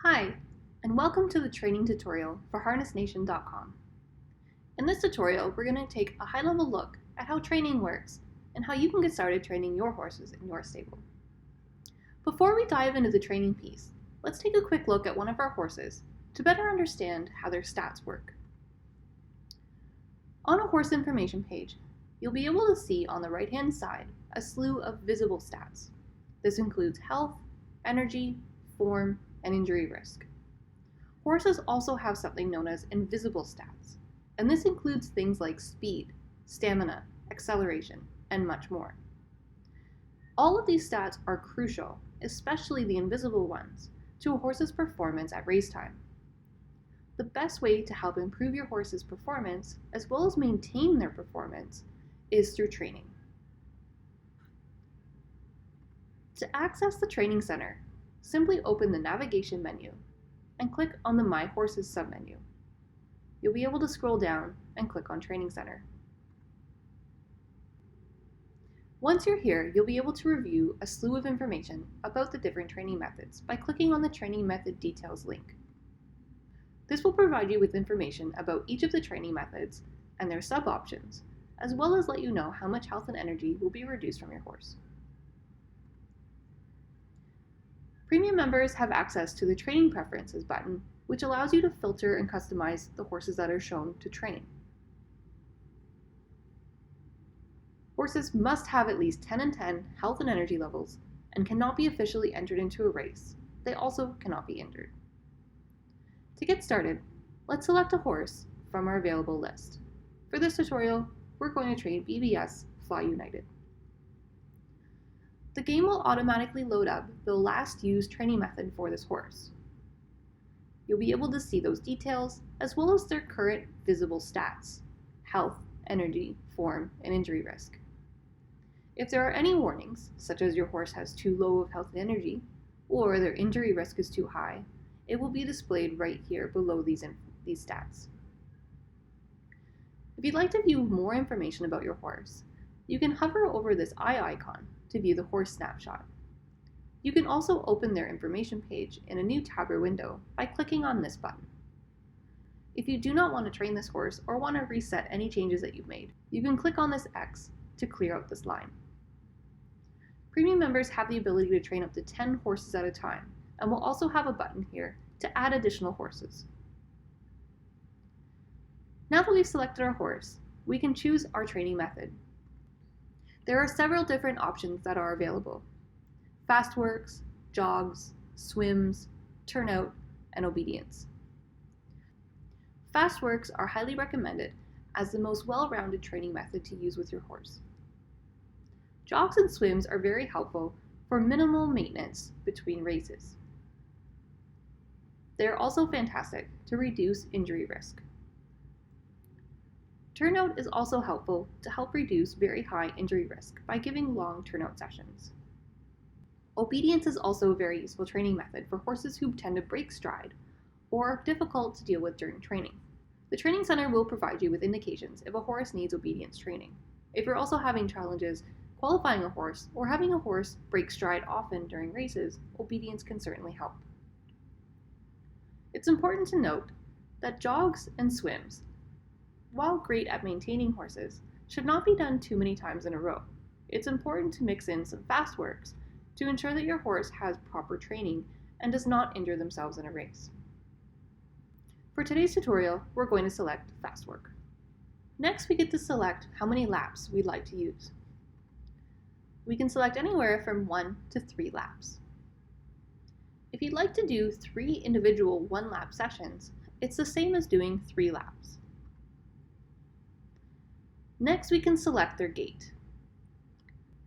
Hi, and welcome to the training tutorial for HarnessNation.com. In this tutorial, we're going to take a high-level look at how training works and how you can get started training your horses in your stable. Before we dive into the training piece, let's take a quick look at one of our horses to better understand how their stats work. On a horse information page, you'll be able to see on the right-hand side a slew of visible stats. This includes health, energy, form, and injury risk. Horses also have something known as invisible stats, and this includes things like speed, stamina, acceleration, and much more. All of these stats are crucial, especially the invisible ones, to a horse's performance at race time. The best way to help improve your horse's performance, as well as maintain their performance, is through training. To access the training center, simply open the navigation menu and click on the My Horses submenu. You'll be able to scroll down and click on Training Center. Once you're here, you'll be able to review a slew of information about the different training methods by clicking on the Training Method Details link. This will provide you with information about each of the training methods and their sub-options, as well as let you know how much health and energy will be reduced from your horse. Premium members have access to the Training Preferences button, which allows you to filter and customize the horses that are shown to train. Horses must have at least 10 and 10 health and energy levels and cannot be officially entered into a race. They also cannot be injured. To get started, let's select a horse from our available list. For this tutorial, we're going to train BBS Fly United. The game will automatically load up the last used training method for this horse. You'll be able to see those details as well as their current visible stats: health, energy, form, and injury risk. If there are any warnings, such as your horse has too low of health and energy, or their injury risk is too high, it will be displayed right here below these stats. If you'd like to view more information about your horse, you can hover over this eye icon to view the horse snapshot. You can also open their information page in a new tab or window by clicking on this button. If you do not want to train this horse or want to reset any changes that you've made, you can click on this X to clear out this line. Premium members have the ability to train up to 10 horses at a time, and will also have a button here to add additional horses. Now that we've selected our horse, we can choose our training method. There are several different options that are available: fast works, jogs, swims, turnout, and obedience. Fast works are highly recommended as the most well-rounded training method to use with your horse. Jogs and swims are very helpful for minimal maintenance between races. They are also fantastic to reduce injury risk. Turnout is also helpful to help reduce very high injury risk by giving long turnout sessions. Obedience is also a very useful training method for horses who tend to break stride or are difficult to deal with during training. The Training Center will provide you with indications if a horse needs obedience training. If you're also having challenges qualifying a horse or having a horse break stride often during races, obedience can certainly help. It's important to note that jogs and swims, while great at maintaining horses, should not be done too many times in a row. It's important to mix in some fast works to ensure that your horse has proper training and does not injure themselves in a race. For today's tutorial, we're going to select fast work. Next, we get to select how many laps we'd like to use. We can select anywhere from 1 to 3 laps. If you'd like to do 3 individual 1-lap sessions, it's the same as doing 3 laps. Next, we can select their gait.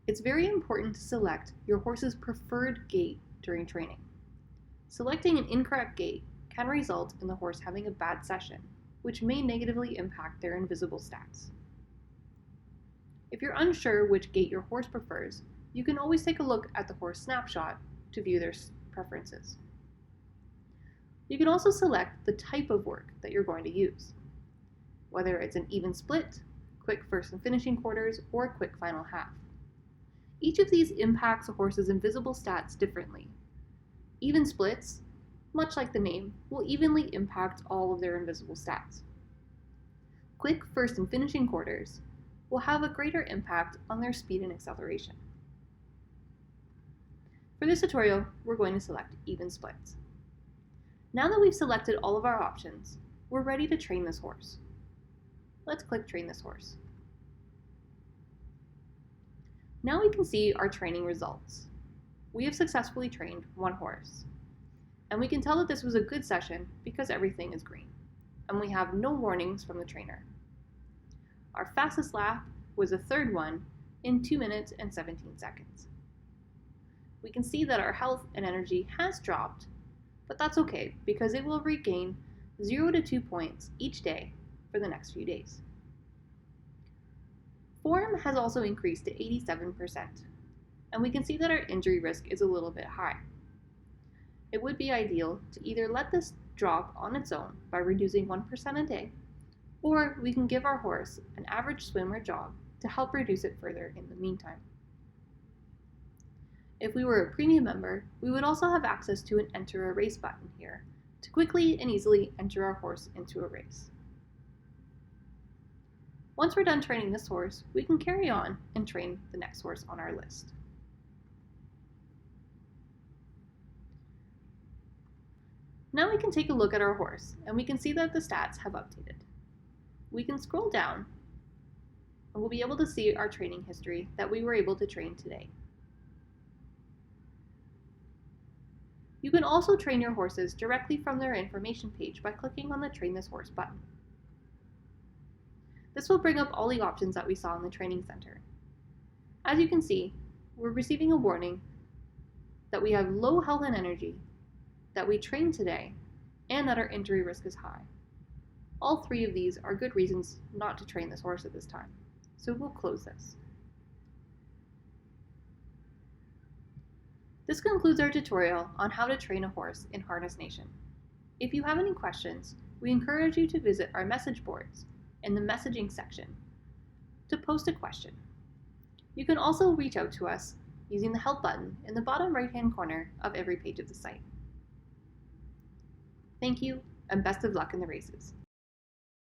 It's very important to select your horse's preferred gait during training. Selecting an incorrect gait can result in the horse having a bad session, which may negatively impact their invisible stats. If you're unsure which gait your horse prefers, you can always take a look at the horse snapshot to view their preferences. You can also select the type of work that you're going to use, whether it's an even split, quick first and finishing quarters, or a quick final half. Each of these impacts a horse's invisible stats differently. Even splits much like the name, will evenly impact all of their invisible stats. Quick first and finishing quarters will have a greater impact on their speed and acceleration. For this tutorial, we're going to select even splits. Now that we've selected all of our options, we're ready to train this horse. Let's click Train this horse. Now we can see our training results. We have successfully trained one horse, and we can tell that this was a good session because everything is green, and we have no warnings from the trainer. Our fastest lap was the third one in 2 minutes and 17 seconds. We can see that our health and energy has dropped, but that's okay because it will regain 0 to 2 points each day for the next few days. Form has also increased to 87%, and we can see that our injury risk is a little bit high. It would be ideal to either let this drop on its own by reducing 1% a day, or we can give our horse an average swim or jog to help reduce it further in the meantime. If we were a premium member, we would also have access to an Enter a Race button here to quickly and easily enter our horse into a race. Once we're done training this horse, we can carry on and train the next horse on our list. Now we can take a look at our horse, and we can see that the stats have updated. We can scroll down, and we'll be able to see our training history that we were able to train today. You can also train your horses directly from their information page by clicking on the Train this horse button. This will bring up all the options that we saw in the training center. As you can see, we're receiving a warning that we have low health and energy, that we trained today, and that our injury risk is high. All three of these are good reasons not to train this horse at this time, so we'll close this. This concludes our tutorial on how to train a horse in HarnessNation. If you have any questions, we encourage you to visit our message boards in the messaging section to post a question. You can also reach out to us using the help button in the bottom right-hand corner of every page of the site. Thank you, and best of luck in the races.